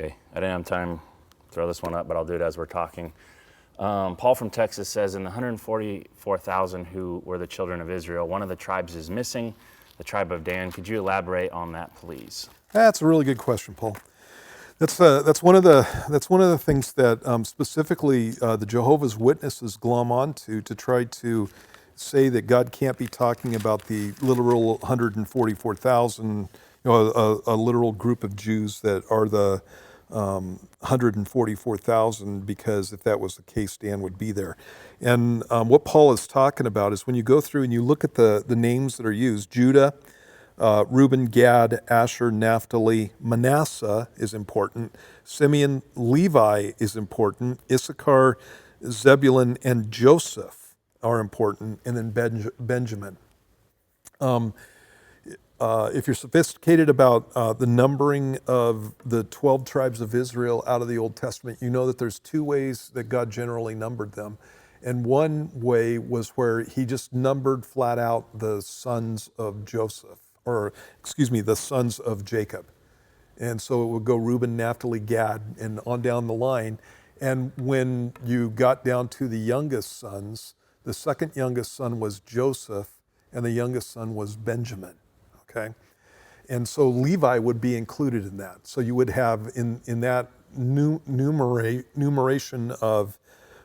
Okay, I didn't have time to throw this one up, but I'll do it as we're talking. Paul from Texas says, in the 144,000 who were the children of Israel, one of the tribes is missing, the tribe of Dan. Could you elaborate on that, please? That's a really good question, Paul. That's one of the things that specifically the Jehovah's Witnesses glom onto to try to say that God can't be talking about the literal 144,000, a literal group of Jews that are the 144,000, because if that was the case, Dan would be there. And what Paul is talking about is when you go through and you look at the names that are used, Judah, Reuben, Gad, Asher, Naphtali, Manasseh is important. Simeon, Levi is important. Issachar, Zebulun, and Joseph are important. And then Benjamin. If you're sophisticated about the numbering of the 12 tribes of Israel out of the Old Testament, you know that there's two ways that God generally numbered them. And one way was where he just numbered flat out the sons of Joseph, the sons of Jacob. And so it would go Reuben, Naphtali, Gad, and on down the line. And when you got down to the youngest sons, the second youngest son was Joseph, and the youngest son was Benjamin. Okay? And so Levi would be included in that. So you would have in that numeration of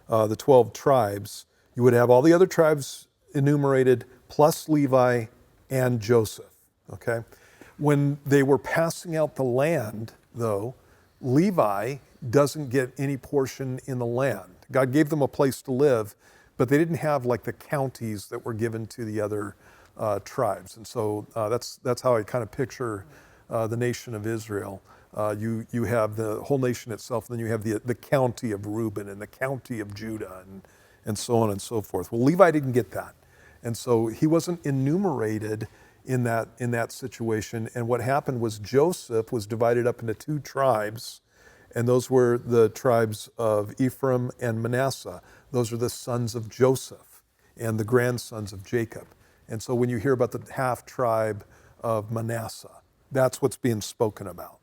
the 12 tribes, you would have all the other tribes enumerated plus Levi and Joseph. Okay? When they were passing out the land, though, Levi doesn't get any portion in the land. God gave them a place to live, but they didn't have like the counties that were given to the other tribes. And so that's how I kind of picture the nation of Israel. You have the whole nation itself, and then you have the county of Reuben and the county of Judah and so on and so forth. Well, Levi didn't get that. And so he wasn't enumerated in that situation. And what happened was Joseph was divided up into two tribes, and those were the tribes of Ephraim and Manasseh. Those are the sons of Joseph and the grandsons of Jacob. And so when you hear about the half tribe of Manasseh, that's what's being spoken about.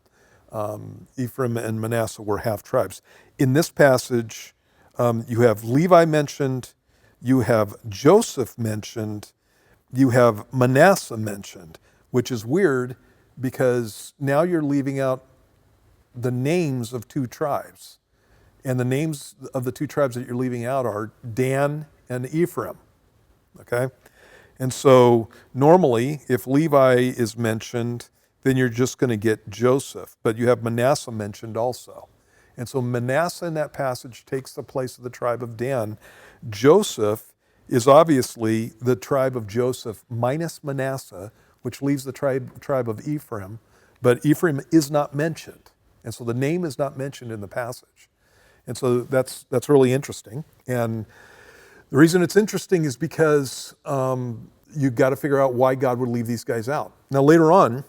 Ephraim and Manasseh were half tribes. In this passage, you have Levi mentioned, you have Joseph mentioned, you have Manasseh mentioned, which is weird because now you're leaving out the names of two tribes. And the names of the two tribes that you're leaving out are Dan and Ephraim. Okay? And so normally, if Levi is mentioned, then you're just going to get Joseph. But you have Manasseh mentioned also. And so Manasseh in that passage takes the place of the tribe of Dan. Joseph is obviously the tribe of Joseph minus Manasseh, which leaves the tribe of Ephraim. But Ephraim is not mentioned. And so the name is not mentioned in the passage. And so that's really interesting. And the reason it's interesting is because you've got to figure out why God would leave these guys out. Now later on,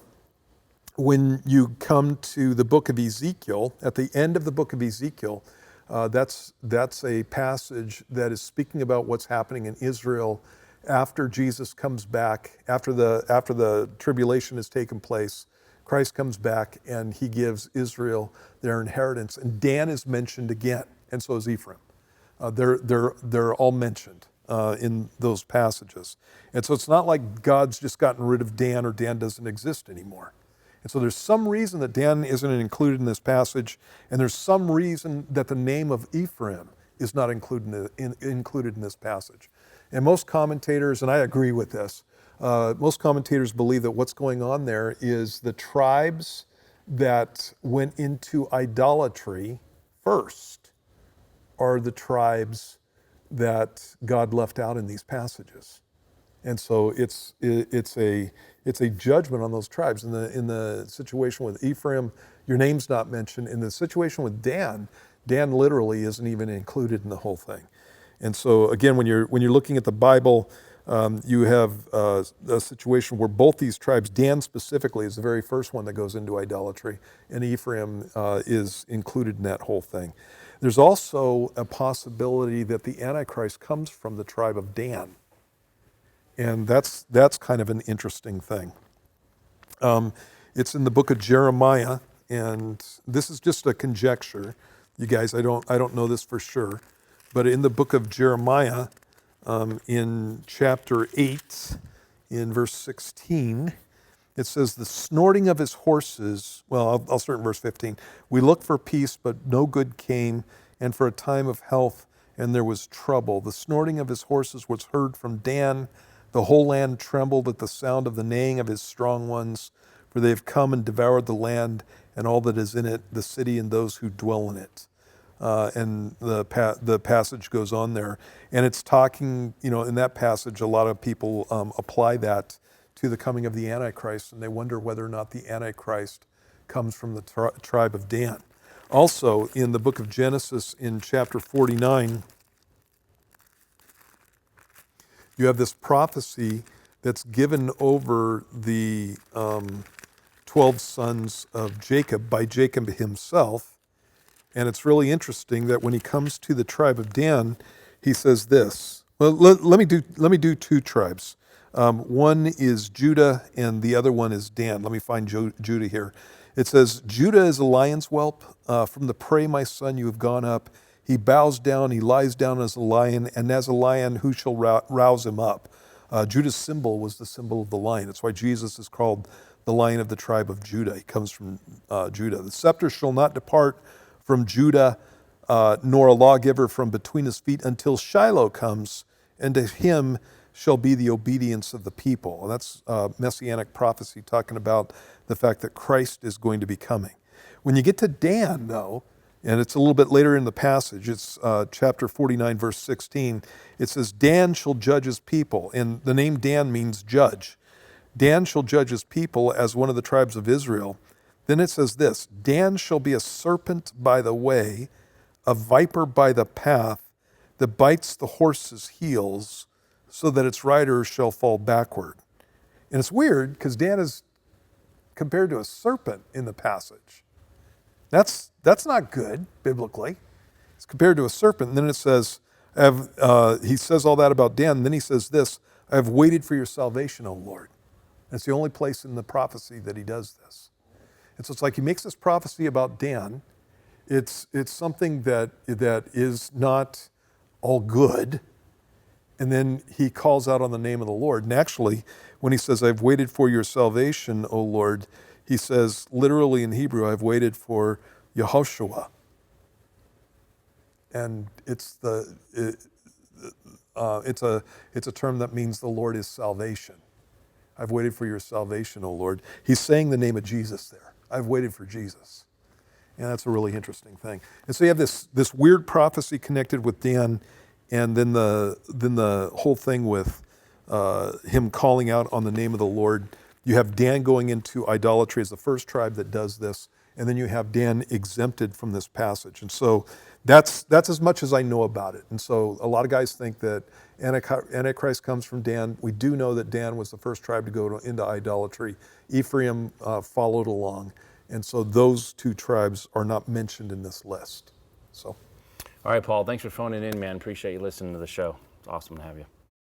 when you come to the book of Ezekiel, at the end of the book of Ezekiel, that's a passage that is speaking about what's happening in Israel after Jesus comes back, after the tribulation has taken place. Christ comes back and he gives Israel their inheritance. And Dan is mentioned again, and so is Ephraim. They're all mentioned in those passages. And so it's not like God's just gotten rid of Dan or Dan doesn't exist anymore. And so there's some reason that Dan isn't included in this passage, and there's some reason that the name of Ephraim is not included in this passage. And most commentators, and I agree with this, most commentators believe that what's going on there is the tribes that went into idolatry first are the tribes that God left out in these passages. And so it's a judgment on those tribes. In the situation with Ephraim, your name's not mentioned. In the situation with Dan literally isn't even included in the whole thing. And so again, when you're looking at the Bible, you have a situation where both these tribes, Dan specifically is the very first one that goes into idolatry, and Ephraim is included in that whole thing. There's also a possibility that the Antichrist comes from the tribe of Dan. And that's kind of an interesting thing. It's in the book of Jeremiah, and this is just a conjecture. You guys, I don't know this for sure, but in the book of Jeremiah, in chapter 8, in verse 16, it says, the snorting of his horses, well, I'll start in verse 15. We looked for peace, but no good came, and for a time of health, and there was trouble. The snorting of his horses was heard from Dan. The whole land trembled at the sound of the neighing of his strong ones, for they have come and devoured the land and all that is in it, the city and those who dwell in it. And the passage goes on there. And it's talking, in that passage, a lot of people apply that to the coming of the Antichrist, and they wonder whether or not the Antichrist comes from the tribe of Dan. Also, in the book of Genesis, in chapter 49, you have this prophecy that's given over the 12 sons of Jacob by Jacob himself. And it's really interesting that when he comes to the tribe of Dan, he says this. Well, let me do two tribes. One is Judah and the other one is Dan. Let me find Judah here. It says, Judah is a lion's whelp. From the prey, my son, you have gone up. He bows down, he lies down as a lion, and as a lion, who shall rouse him up? Judah's symbol was the symbol of the lion. That's why Jesus is called the Lion of the tribe of Judah. He comes from Judah. The scepter shall not depart from Judah, nor a lawgiver from between his feet until Shiloh comes, and to him shall be the obedience of the people. And that's messianic prophecy talking about the fact that Christ is going to be coming. When you get to Dan, though, and it's a little bit later in the passage, it's chapter 49, verse 16, it says, Dan shall judge his people. And the name Dan means judge. Dan shall judge his people as one of the tribes of Israel. Then it says this, Dan shall be a serpent by the way, a viper by the path, that bites the horse's heels, so that its rider shall fall backward. And it's weird, because Dan is compared to a serpent in the passage. That's not good, biblically. It's compared to a serpent. And then it says, he says all that about Dan, and then he says this, I have waited for your salvation, O Lord. And it's the only place in the prophecy that he does this. And so it's like he makes this prophecy about Dan. It's something that is not all good. And then he calls out on the name of the Lord. And actually, when he says, I've waited for your salvation, O Lord, he says, literally in Hebrew, I've waited for Yehoshua. And it's a term that means the Lord is salvation. I've waited for your salvation, O Lord. He's saying the name of Jesus there. I've waited for Jesus. And that's a really interesting thing. And so you have this weird prophecy connected with Dan, and then the whole thing with him calling out on the name of the Lord. You have Dan going into idolatry as the first tribe that does this, and then you have Dan exempted from this passage. And so that's as much as I know about it. And so a lot of guys think that Antichrist comes from Dan. We do know that Dan was the first tribe to go into idolatry. Ephraim followed along. And so those two tribes are not mentioned in this list. So, all right, Paul, thanks for phoning in, man. Appreciate you listening to the show. It's awesome to have you.